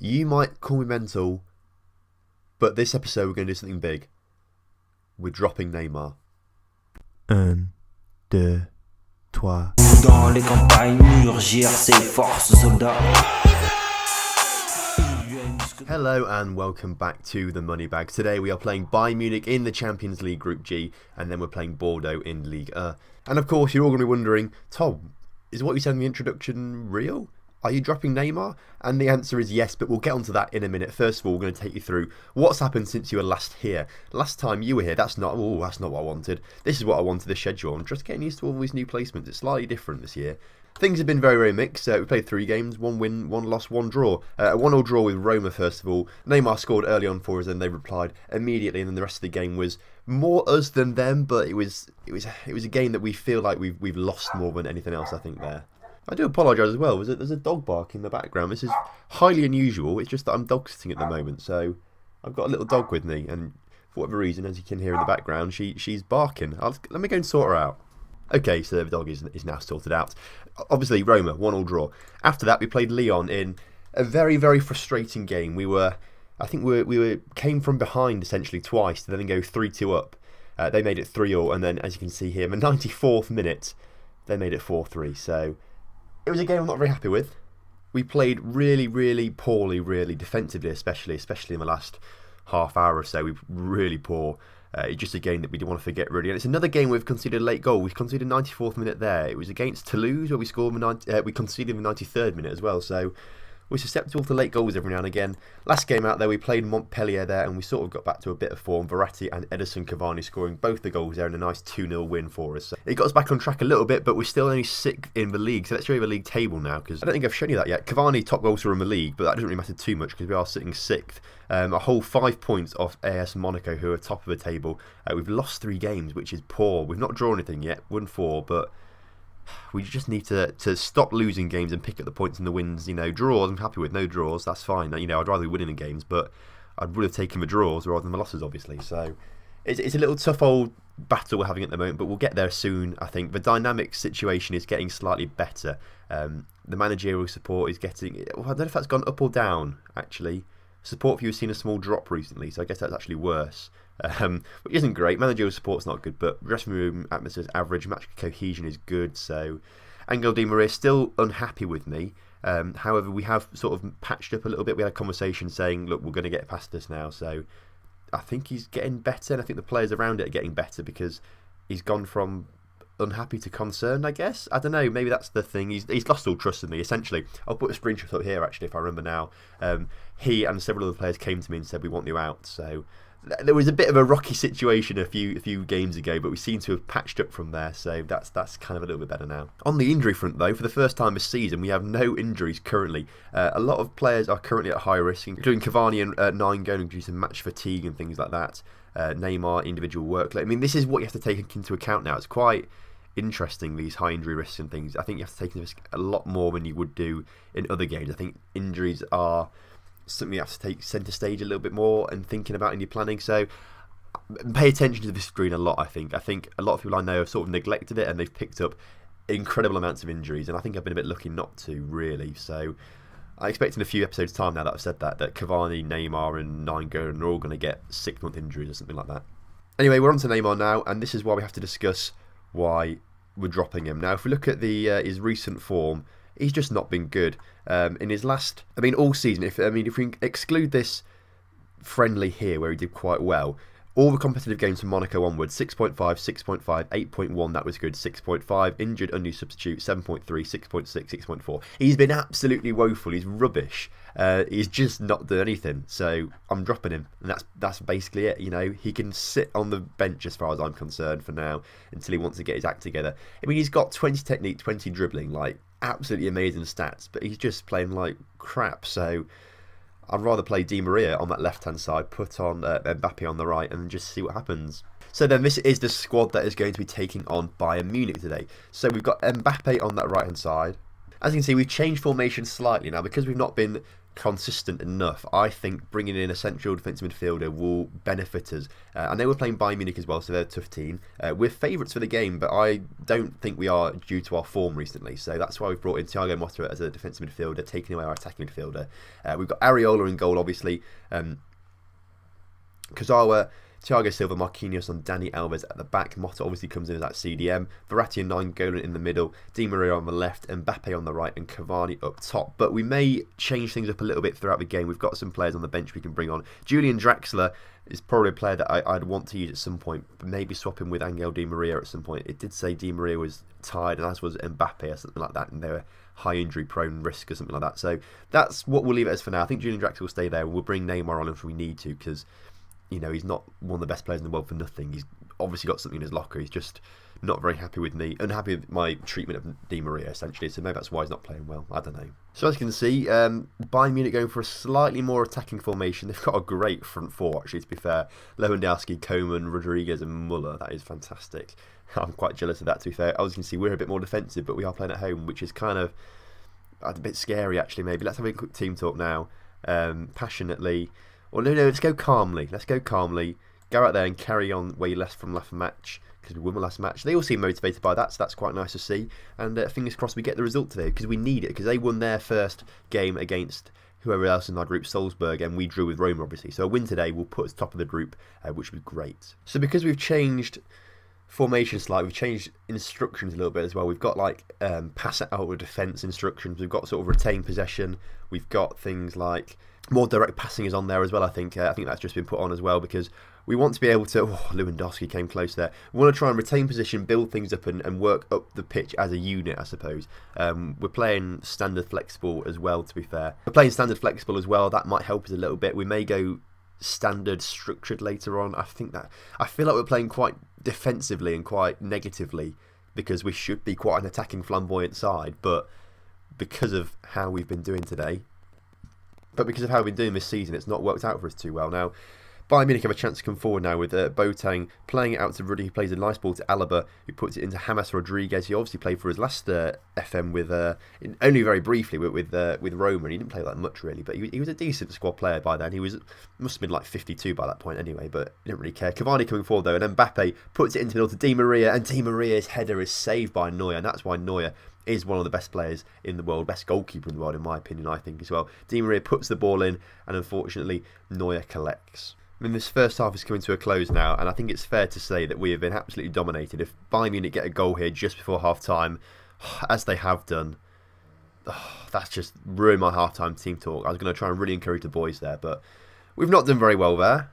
You might call me mental, but this episode we're going to do something big. We're dropping Neymar. 1, 2, 3. Dans les campagnes, murgir ses forces, soldats. Hello and welcome back to the Money Bag. Today we are playing Bayern Munich in the Champions League Group G, and then we're playing Bordeaux in Ligue 1. And of course you're all going to be wondering, Tom, is what you said in the introduction real? Are you dropping Neymar? And the answer is yes, but we'll get onto that in a minute. First of all, we're going to take you through what's happened since you were last here. Last time you were here, that's not what I wanted. This is what I wanted, the schedule. I'm just getting used to all these new placements. It's slightly different this year. Things have been very, very mixed. We played 3 games, 1 win, 1 loss, 1 draw. A 1-1 draw with Roma, first of all. Neymar scored early on for us and they replied immediately, and then the rest of the game was more us than them, but it was a game that we feel like we've lost more than anything else, I think, there. I do apologise as well. There's a dog bark in the background. This is highly unusual. It's just that I'm dog sitting at the moment, so I've got a little dog with me, and for whatever reason, as you can hear in the background, she's barking. Let me go and sort her out. Okay, so the dog is now sorted out. Obviously, Roma, 1-1 draw. After that, we played Lyon in a very, very frustrating game. We came from behind essentially twice to then go 3-2 up. They made it 3-0, and then, as you can see here, in the 94th minute, they made it 4-3. So it was a game I'm not very happy with. We played really, really poorly, really defensively, especially in the last half hour or so. We were really poor. It's just a game that we didn't want to forget, really. And it's another game we've conceded a late goal. We conceded 94th minute there. It was against Toulouse where we conceded in the 93rd minute as well. So we're susceptible to late goals every now and again. Last game out there, we played Montpellier there, and we sort of got back to a bit of form. Verratti and Edison Cavani scoring both the goals there in a nice 2-0 win for us. So it got us back on track a little bit, but we're still only 6th in the league. So let's show you the league table now, because I don't think I've shown you that yet. Cavani top goal scorer in the league, but that doesn't really matter too much because we are sitting 6th. A whole 5 points off AS Monaco, who are top of the table. We've lost 3 games, which is poor. We've not drawn anything yet, won 4, but we just need to stop losing games and pick up the points and the wins. Draws, I'm happy with. No draws, that's fine. I'd rather be winning the games, but I would have taken the draws rather than the losses, obviously. So it's a little tough old battle we're having at the moment, but we'll get there soon, I think. The dynamic situation is getting slightly better. The managerial support is getting... I don't know if that's gone up or down, actually. Support for you has seen a small drop recently, so I guess that's actually worse. Which isn't great. Managerial support's not good, but dressing room atmosphere is average. Match cohesion is good. So Angel Di Maria is still unhappy with me. However, we have sort of patched up a little bit. We had a conversation saying, look, we're going to get past this now. So I think he's getting better, and I think the players around it are getting better because he's gone from unhappy to concerned, I guess. I don't know, maybe that's the thing. He's lost all trust in me, essentially. I'll put a screenshot up here, actually, if I remember now. He and several other players came to me and said, we want you out. So there was a bit of a rocky situation a few games ago, but we seem to have patched up from there, so that's kind of a little bit better now. On the injury front, though, for the first time this season, we have no injuries currently. A lot of players are currently at high risk, including Cavani and Nine going due to match fatigue and things like that. Neymar, individual workload. I mean, this is what you have to take into account now. It's quite interesting, these high injury risks and things. I think you have to take into a lot more than you would do in other games. I think injuries are something you have to take centre stage a little bit more and thinking about in your planning. So pay attention to the screen a lot, I think. I think a lot of people I know have sort of neglected it and they've picked up incredible amounts of injuries, and I think I've been a bit lucky not to, really. So I expect in a few episodes' time now that I've said that Cavani, Neymar and Nine are all going to get 6-month injuries or something like that. Anyway, we're on to Neymar now, and this is why we have to discuss why we're dropping him. Now, if we look at his recent form, he's just not been good. In his last, all season, if we exclude this friendly here where he did quite well, all the competitive games from Monaco onwards, 6.5, 6.5, 8.1, that was good, 6.5, injured, unused substitute, 7.3, 6.6, 6.4. He's been absolutely woeful, he's rubbish. He's just not done anything, so I'm dropping him, and that's basically it. He can sit on the bench as far as I'm concerned for now, until he wants to get his act together. He's got 20 technique, 20 dribbling, absolutely amazing stats, but he's just playing like crap, so I'd rather play Di Maria on that left-hand side, put on Mbappe on the right, and just see what happens. So then this is the squad that is going to be taking on Bayern Munich today. So we've got Mbappe on that right-hand side. As you can see, we've changed formation slightly now because we've not been consistent enough, I think bringing in a central defensive midfielder will benefit us. I know we're playing Bayern Munich as well, so they're a tough team. We're favourites for the game, but I don't think we are due to our form recently. So that's why we've brought in Thiago Motta as a defensive midfielder, taking away our attacking midfielder. We've got Areola in goal, obviously. Kurzawa, Thiago Silva, Marquinhos and Dani Alves at the back. Motta obviously comes in as that CDM. Verratti and Nainggolan in the middle. Di Maria on the left. Mbappe on the right. And Cavani up top. But we may change things up a little bit throughout the game. We've got some players on the bench we can bring on. Julian Draxler is probably a player that I'd want to use at some point. But maybe swap him with Angel Di Maria at some point. It did say Di Maria was tired, and as was Mbappe or something like that. And they were high injury prone risk or something like that. So that's what we'll leave it as for now. I think Julian Draxler will stay there. We'll bring Neymar on if we need to, because he's not one of the best players in the world for nothing. He's obviously got something in his locker. He's just not very happy with me, unhappy with my treatment of Di Maria, essentially. So maybe that's why he's not playing well. I don't know. So as you can see, Bayern Munich going for a slightly more attacking formation. They've got a great front four, actually, to be fair. Lewandowski, Koeman, Rodriguez and Muller. That is fantastic. I'm quite jealous of that, to be fair. As you can see, we're a bit more defensive, but we are playing at home, which is kind of a bit scary, actually, maybe. Let's have a quick team talk now. Passionately. Well, no, let's go calmly. Go out there and carry on where you left from last match, because we won the last match. They all seem motivated by that, so that's quite nice to see. And fingers crossed we get the result today, because we need it, because they won their first game against whoever else in our group, Salzburg, and we drew with Roma, obviously. So a win today will put us top of the group, which would be great. So because we've changed formation slightly, we've changed instructions a little bit as well. We've got like pass out with defence instructions. We've got sort of retain possession. We've got things like more direct passing is on there as well. I think that's just been put on as well, because we want to be able to. Lewandowski came close there. We want to try and retain position, build things up, and work up the pitch as a unit, I suppose. We're playing standard flexible as well, to be fair. We're playing standard flexible as well. That might help us a little bit. We may go standard structured later on. I feel like we're playing quite defensively and quite negatively, because we should be quite an attacking, flamboyant side, but because of how we've been doing today, this season, it's not worked out for us too well. Now, Bayern Munich have a chance to come forward now with Boateng playing it out to Ruddy, who plays a nice ball to Alaba, who puts it into James Rodriguez. He obviously played for his last FM with only very briefly with Roma, and he didn't play that much really, but he was a decent squad player by then. He must have been like 52 by that point anyway, but he didn't really care. Cavani coming forward though, and Mbappe puts it into the middle to Di Maria, and Di Maria's header is saved by Neuer, and that's why Neuer is one of the best players in the world, best goalkeeper in the world in my opinion, I think as well. Di Maria puts the ball in, and unfortunately Neuer collects. I mean, this first half is coming to a close now, and I think it's fair to say that we have been absolutely dominated. If Bayern Munich get a goal here just before half-time, as they have done, that's just ruined my half-time team talk. I was going to try and really encourage the boys there, but we've not done very well there.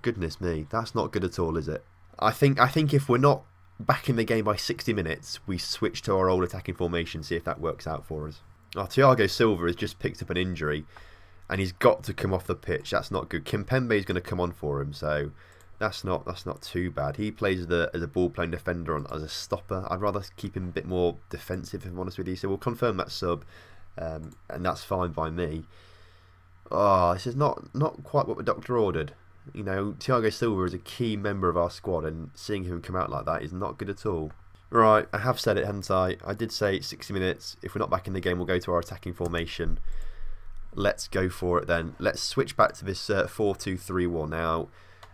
Goodness me, that's not good at all, is it? I think if we're not back in the game by 60 minutes, we switch to our old attacking formation, see if that works out for us. Thiago Silva has just picked up an injury, and he's got to come off the pitch. That's not good. Kimpembe is going to come on for him, so that's not too bad. He plays as a ball-playing defender as a stopper. I'd rather keep him a bit more defensive, if I'm honest with you. So we'll confirm that sub, and that's fine by me. This is not quite what the doctor ordered. Thiago Silva is a key member of our squad, and seeing him come out like that is not good at all. Right, I have said it, haven't I? I did say 60 minutes. If we're not back in the game, we'll go to our attacking formation. Let's go for it then. Let's switch back to this 4-2-3-1 now.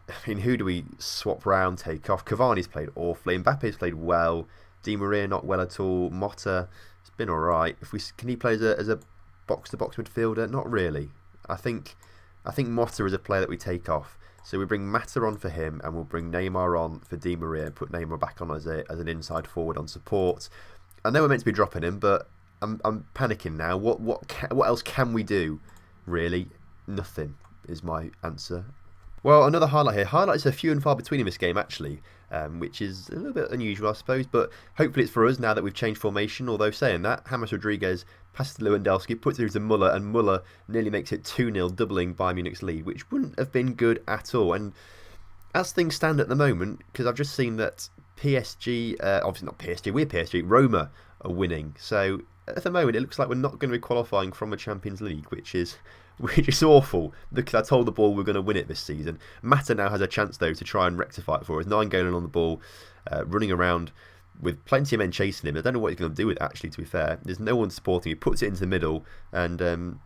I mean, who do we swap round, take off? Cavani's played awfully. Mbappe's played well. Di Maria not well at all. Motta, it's been alright. Can he play as a box-to-box midfielder? Not really. I think Motta is a player that we take off. So we bring Mata on for him, and we'll bring Neymar on for Di Maria and put Neymar back on as an inside forward on support. I know we're meant to be dropping him, but I'm panicking now. What else can we do? Really, nothing is my answer. Well, another highlight here. Highlights are few and far between in this game, actually, which is a little bit unusual, I suppose. But hopefully it's for us now that we've changed formation. Although saying that, James Rodriguez passes to Lewandowski, puts it through to Muller, and Muller nearly makes it 2-0, doubling Bayern Munich's lead, which wouldn't have been good at all. And as things stand at the moment, because I've just seen that PSG, obviously not PSG, we're PSG, Roma are winning. So at the moment, it looks like we're not going to be qualifying from the Champions League, which is awful, because I told the ball we're going to win it this season. Mata now has a chance, though, to try and rectify it for us. Nainggolan on the ball, running around with plenty of men chasing him. I don't know what he's going to do with it, actually, to be fair. There's no one supporting him. He puts it into the middle and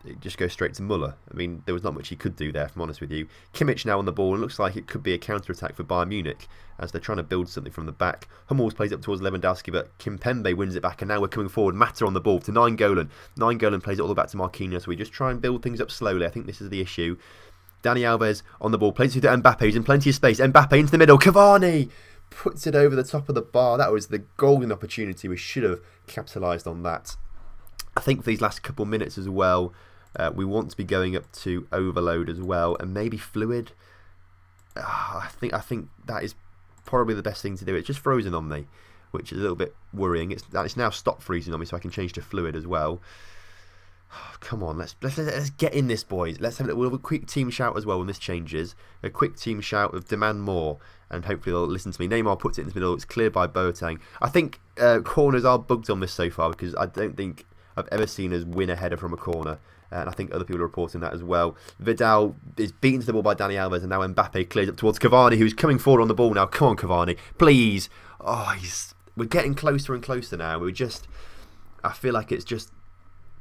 it just goes straight to Muller. I mean, there was not much he could do there, if I'm honest with you. Kimmich now on the ball, and looks like it could be a counter-attack for Bayern Munich as they're trying to build something from the back. Hummels plays up towards Lewandowski, but Kimpembe wins it back, and now we're coming forward. Mata on the ball to Nainggolan. Nainggolan plays it all the way back to Marquinhos, so we just try and build things up slowly. I think this is the issue. Dani Alves on the ball, plays it to Mbappe, who's in plenty of space. Mbappe into the middle, Cavani puts it over the top of the bar. That was the golden opportunity. We should have capitalised on that. I think for these last couple of minutes as well, we want to be going up to overload as well, and maybe fluid. I think that is probably the best thing to do. It's just frozen on me, which is a little bit worrying. It's now stopped freezing on me, so I can change to fluid as well. Come on, let's get in this, boys. We'll have a quick team shout as well when this changes. A quick team shout of demand more, and hopefully they'll listen to me. Neymar puts it in the middle. It's cleared by Boateng. I think corners are bugged on this so far, because I don't think I've ever seen us win a header from a corner. And I think other people are reporting that as well. Vidal is beaten to the ball by Dani Alves, and now Mbappe clears up towards Cavani, who's coming forward on the ball now. Come on, Cavani, please. Oh, we're getting closer and closer now. I feel like it's just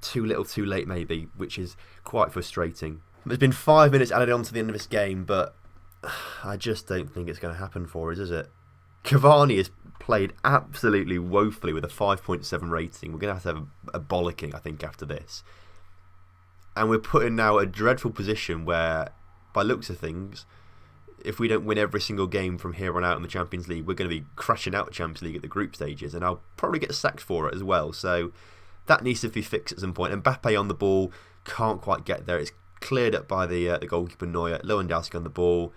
too little too late maybe, which is quite frustrating. There's been 5 minutes added on to the end of this game, but I just don't think it's going to happen for us, is it? Cavani has played absolutely woefully with a 5.7 rating. We're going to have a bollocking, I think, after this. And we're put in now a dreadful position where, by looks of things, if we don't win every single game from here on out in the Champions League, we're going to be crashing out of Champions League at the group stages, and I'll probably get sacked for it as well. So that needs to be fixed at some point. Mbappe on the ball, can't quite get there. It's cleared up by the goalkeeper Neuer. Lewandowski on the ball,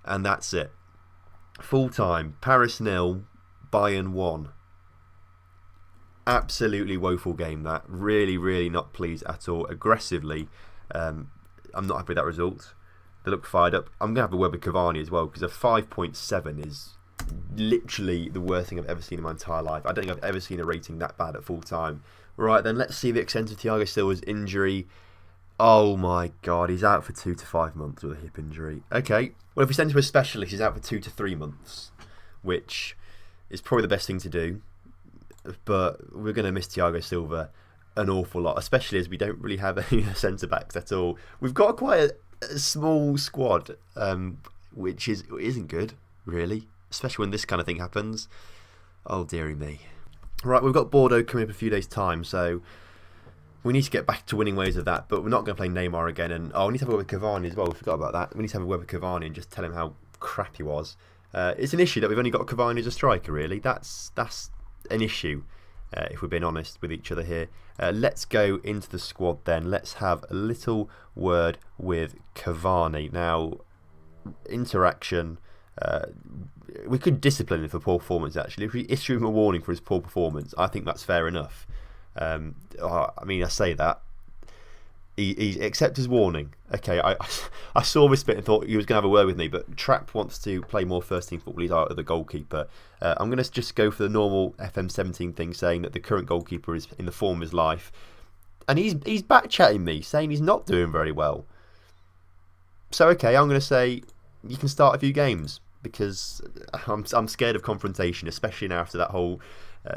and that's it. Full time. Paris 0, Bayern 1. Absolutely woeful game, that. Really, really not pleased at all. Aggressively, I'm not happy with that result. They look fired up. I'm going to have a word with Cavani as well, because a 5.7 is literally the worst thing I've ever seen in my entire life. I don't think I've ever seen a rating that bad at full time. Right, then let's see the extent of Thiago Silva's injury. Oh my God, he's out for 2 to 5 months with a hip injury. Okay, well, if we send him to a specialist, he's out for 2 to 3 months, which is probably the best thing to do. But we're going to miss Thiago Silva an awful lot, especially as we don't really have any centre-backs at all. We've got quite a small squad, which isn't good, really, especially when this kind of thing happens. Oh, dearie me. Right, we've got Bordeaux coming up in a few days' time, so we need to get back to winning ways of that, but we're not going to play Neymar again. And we need to have a word with Cavani as well. We forgot about that. We need to have a word with Cavani and just tell him how crap he was. It's an issue that we've only got Cavani as a striker, really. That's an issue, if we're being honest with each other here. Let's go into the squad then. Let's have a little word with Cavani. Now, interaction. We could discipline him for poor performance, actually. If we issue him a warning for his poor performance, I think that's fair enough. I mean, I say that. He accept his warning. Okay, I saw this bit and thought he was going to have a word with me, but Trapp wants to play more first-team football. He's out of the goalkeeper. I'm going to just go for the normal FM18 thing, saying that the current goalkeeper is in the form of his life. And he's back-chatting me, saying he's not doing very well. So, okay, I'm going to say you can start a few games, because I'm scared of confrontation, especially now after that whole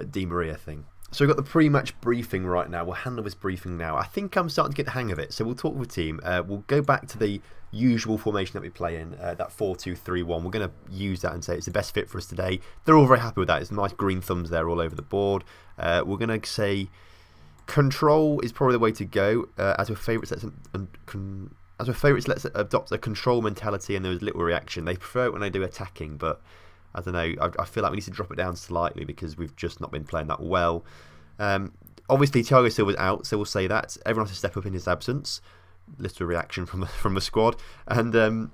Di Maria thing. So we've got the pre-match briefing right now. We'll handle this briefing now. I think I'm starting to get the hang of it. So we'll talk with the team. We'll go back to the usual formation that we play in, that 4-2-3-1. We're going to use that and say it's the best fit for us today. They're all very happy with that. It's nice green thumbs there all over the board. We're going to say control is probably the way to go. As we're favourites, let's adopt a control mentality, and there was little reaction. They prefer it when they do attacking, but I don't know. I feel like we need to drop it down slightly because we've just not been playing that well. Obviously, Thiago Silva's out, so we'll say that. Everyone has to step up in his absence. Little reaction from the squad. And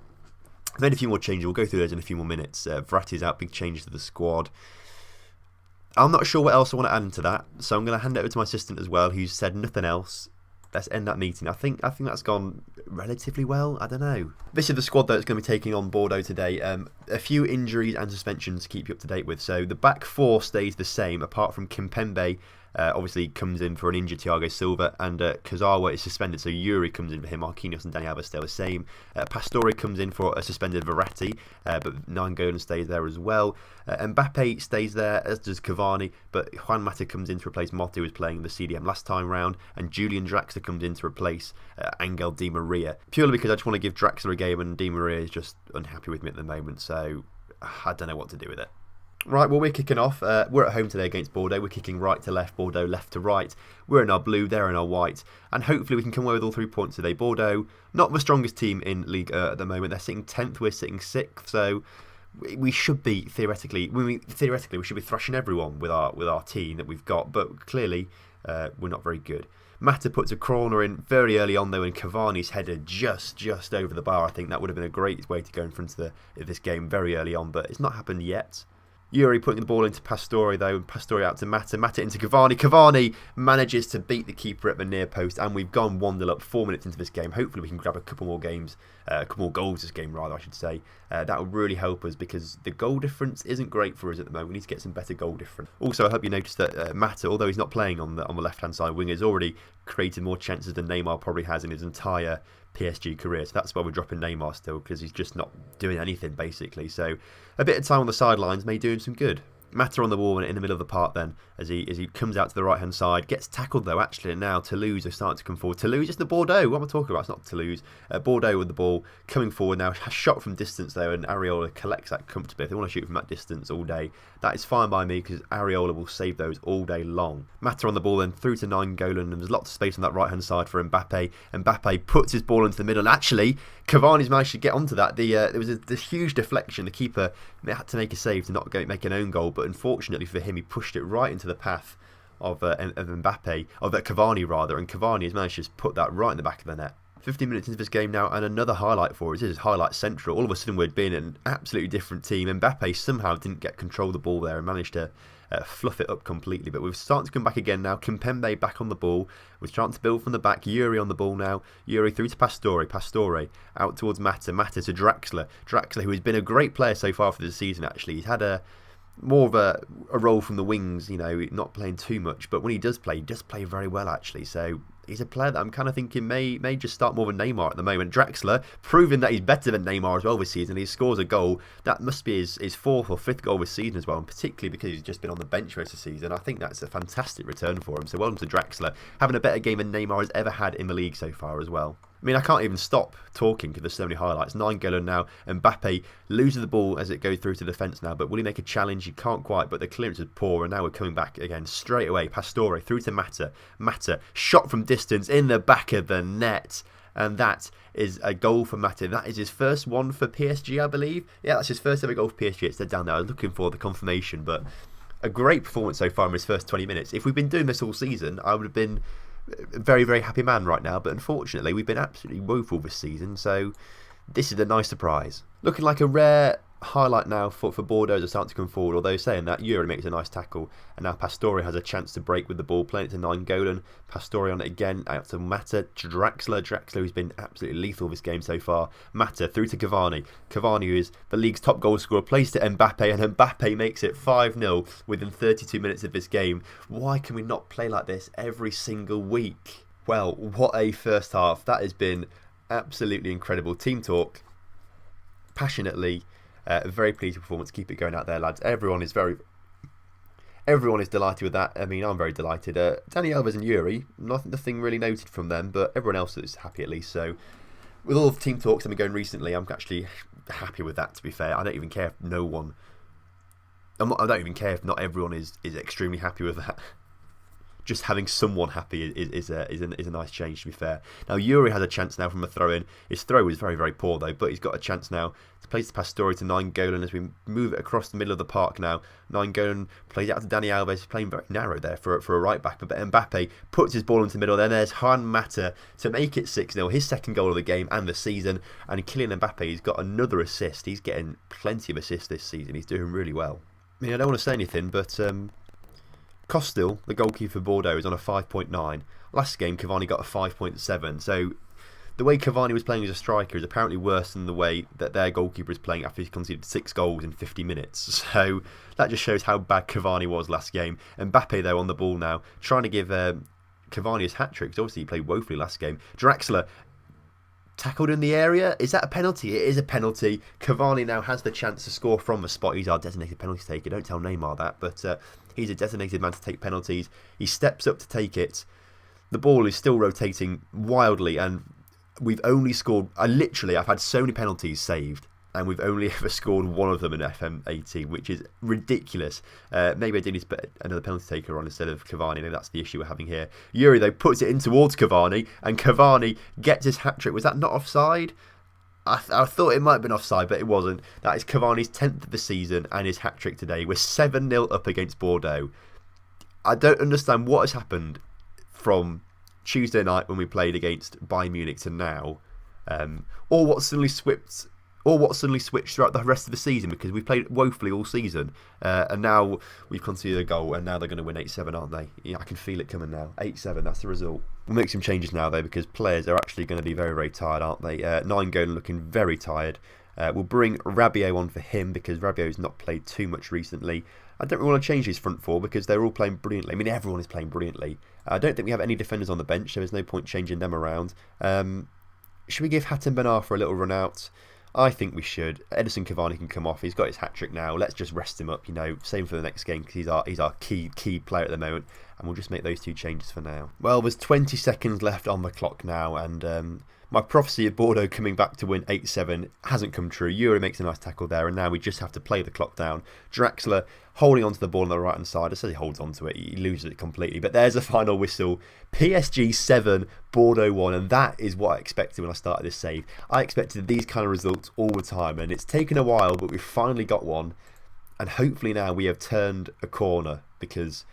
made a few more changes. We'll go through those in a few more minutes. Verratti's out, big changes to the squad. I'm not sure what else I want to add into that, so I'm going to hand it over to my assistant as well, who's said nothing else. Let's end that meeting. I think that's gone relatively well. I don't know. This is the squad that's going to be taking on Bordeaux today. A few injuries and suspensions to keep you up to date with. So the back four stays the same, apart from Kimpembe obviously comes in for an injured Thiago Silva, and Kazawa is suspended, so Yuri comes in for him. Marquinhos and Dani Alves stay the same. Pastore comes in for a suspended Verratti, but Nainggolan stays there as well. Mbappe stays there, as does Cavani, but Juan Mata comes in to replace Motti, who was playing in the CDM last time round, and Julian Draxler comes in to replace Angel Di Maria, purely because I just want to give Draxler a game, and Di Maria is just unhappy with me at the moment, so I don't know what to do with it. Right, well, we're kicking off. We're at home today against Bordeaux. We're kicking right to left, Bordeaux left to right. We're in our blue, they're in our white. And hopefully we can come away with all 3 points today. Bordeaux, not the strongest team in Ligue 1 at the moment. They're sitting 10th, we're sitting 6th. So we should be, theoretically, we should be thrashing everyone with our team that we've got. But clearly, we're not very good. Mata puts a corner in very early on though, and Cavani's header just over the bar. I think that would have been a great way to go in front of this game very early on, but it's not happened yet. Yuri putting the ball into Pastore though, and Pastore out to Mata, Mata into Cavani. Cavani manages to beat the keeper at the near post, and we've gone 1-0 up 4 minutes into this game. Hopefully we can grab a couple more goals this game rather, I should say. That would really help us, because the goal difference isn't great for us at the moment. We need to get some better goal difference. Also, I hope you noticed that Mata, although he's not playing on the left hand side wing, has already created more chances than Neymar probably has in his entire PSG career. So that's why we're dropping Neymar still, because he's just not doing anything basically. So a bit of time on the sidelines may do him some good. Mata on the wall in the middle of the park then, as he comes out to the right hand side, gets tackled though actually, and now Toulouse are starting to come forward. Toulouse is the Bordeaux, what am I talking about? It's not Toulouse. Bordeaux with the ball coming forward now, has shot from distance though, and Areola collects that comfortably. If they want to shoot from that distance all day, that is fine by me, because Areola will save those all day long. Mata on the ball then through to Nainggolan, and there's lots of space on that right hand side for Mbappe. Mbappe puts his ball into the middle, and actually Cavani's managed to get onto that. There was this huge deflection. The keeper had to make a save to not make an own goal, but unfortunately for him, he pushed it right into the path of Mbappe, of Cavani rather, and Cavani has managed to put that right in the back of the net. 15 minutes into this game now, and another highlight for us. This is highlight central. All of a sudden we'd been an absolutely different team. Mbappe somehow didn't get control of the ball there and managed to fluff it up completely, but we're starting to come back again now. Kimpembe back on the ball. We're starting to build from the back. Yuri on the ball now. Yuri through to Pastore. Pastore out towards Mata. Mata to Draxler. Draxler, who has been a great player so far for the season actually. He's had more of a role from the wings, not playing too much, but when he does play very well actually. So he's a player that I'm kind of thinking may just start more than Neymar at the moment. Draxler, proving that he's better than Neymar as well this season. He scores a goal. That must be his fourth or fifth goal this season as well, and particularly because he's just been on the bench most of the season. I think that's a fantastic return for him. So well done to Draxler, having a better game than Neymar has ever had in the league so far as well. I mean, I can't even stop talking because there's so many highlights. Nainggolan now, and Mbappe loses the ball as it goes through to defence now, but will he make a challenge? He can't quite, but the clearance is poor, and now we're coming back again straight away. Pastore through to Mata. Mata, shot from distance in the back of the net, and that is a goal for Mata. That is his first one for PSG, I believe. Yeah, that's his first ever goal for PSG. It's down there. I was looking for the confirmation, but a great performance so far in his first 20 minutes. If we'd been doing this all season, I would have been a very, very happy man right now, but unfortunately we've been absolutely woeful this season, so this is a nice surprise. Looking like a rare highlight now for Bordeaux as they're starting to come forward, although saying that, Yuri makes a nice tackle, and now Pastore has a chance to break with the ball, playing it to Nainggolan. Pastore on it again, out to Mata, Draxler who's been absolutely lethal this game so far. Mata through to Cavani, who is the league's top goal scorer, plays to Mbappe, and Mbappe makes it 5-0 within 32 minutes of this game. Why can we not play like this every single week? Well, what a first half. That has been absolutely incredible. Team talk, passionately. Very pleased with performance. Keep it going out there, lads. Everyone is delighted with that. I mean, I'm very delighted. Dani Alves and Yuri, nothing really noted from them, but everyone else is happy at least. So, with all the team talks that have been going recently, I'm actually happy with that. To be fair, I don't even care if I don't even care if not everyone is extremely happy with that. Just having someone happy is a nice change, to be fair. Now, Yuri has a chance now from a throw-in. His throw was very, very poor, though, but he's got a chance now to place the Pastore to Nainggolan as we move it across the middle of the park now. Nainggolan plays out to Dani Alves. He's playing very narrow there for a right-back, but Mbappe puts his ball into the middle. Then there's Juan Mata to make it 6-0, his second goal of the game and the season. And Kylian Mbappe, he's got another assist. He's getting plenty of assists this season. He's doing really well. I mean, I don't want to say anything, but Costil, the goalkeeper for Bordeaux, is on a 5.9. Last game, Cavani got a 5.7. So the way Cavani was playing as a striker is apparently worse than the way that their goalkeeper is playing after he conceded 6 goals in 50 minutes. So that just shows how bad Cavani was last game. Mbappe, though, on the ball now, trying to give Cavani his hat-trick. Obviously, he played woefully last game. Draxler tackled in the area. Is that a penalty? It is a penalty. Cavani now has the chance to score from the spot. He's our designated penalty taker. Don't tell Neymar that, but he's a designated man to take penalties. He steps up to take it. The ball is still rotating wildly, and we've only scored... I've had so many penalties saved, and we've only ever scored one of them in FM18, which is ridiculous. Maybe I did need to put another penalty taker on instead of Cavani. Maybe that's the issue we're having here. Yuri, though, puts it in towards Cavani, and Cavani gets his hat-trick. Was that not offside? I thought it might have been offside, but it wasn't. That is Cavani's 10th of the season and his hat-trick today. We're 7-0 up against Bordeaux. I don't understand what has happened from Tuesday night when we played against Bayern Munich to now, or what suddenly switched throughout the rest of the season, because we've played woefully all season, and now we've conceded a goal, and now they're going to win 8-7, aren't they? Yeah, I can feel it coming now. 8-7, that's the result. We'll make some changes now, though, because players are actually going to be very, very tired, aren't they? Nainggolan looking very tired. We'll bring Rabiot on for him, because Rabiot's not played too much recently. I don't really want to change his front four because they're all playing brilliantly. I mean, everyone is playing brilliantly. I don't think we have any defenders on the bench, so there's no point changing them around. Should we give Hatem Ben Arfa a little run out? I think we should. Edison Cavani can come off. He's got his hat-trick now. Let's just rest him up, same for the next game, because he's our key player at the moment, and we'll just make those 2 changes for now. Well, there's 20 seconds left on the clock now, and my prophecy of Bordeaux coming back to win 8-7 hasn't come true. Yuri makes a nice tackle there, and now we just have to play the clock down. Draxler holding onto the ball on the right-hand side. I said he holds onto it. He loses it completely. But there's a final whistle. PSG 7, Bordeaux 1, and that is what I expected when I started this save. I expected these kind of results all the time, and it's taken a while, but we've finally got one. And hopefully now we have turned a corner, because,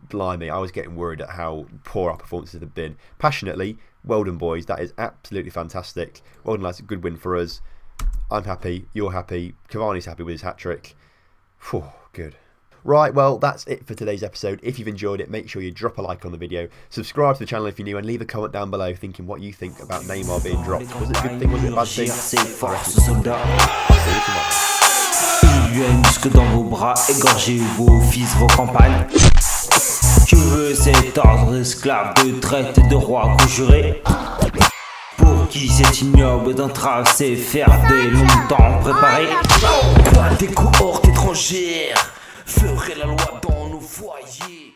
blimey, I was getting worried at how poor our performances have been. Passionately, well done, boys. That is absolutely fantastic. Well done, lads. A good win for us. I'm happy. You're happy. Cavani's happy with his hat-trick. Good. Right, well, that's it for today's episode. If you've enjoyed it, make sure you drop a like on the video, subscribe to the channel if you're new, and leave a comment down below thinking what you think about Neymar being dropped. Was it a good thing? Was it a bad thing? Il lui a une muscle dans vos bras, égorgez vos fils, vos campagnes. Je veux cet ordre esclave de traite de roi conjuré. Pour qui cet ignoble d'entrave c'est faire des longtemps préparés. Quoi des cohortes étrangères ferait la loi dans nos foyers.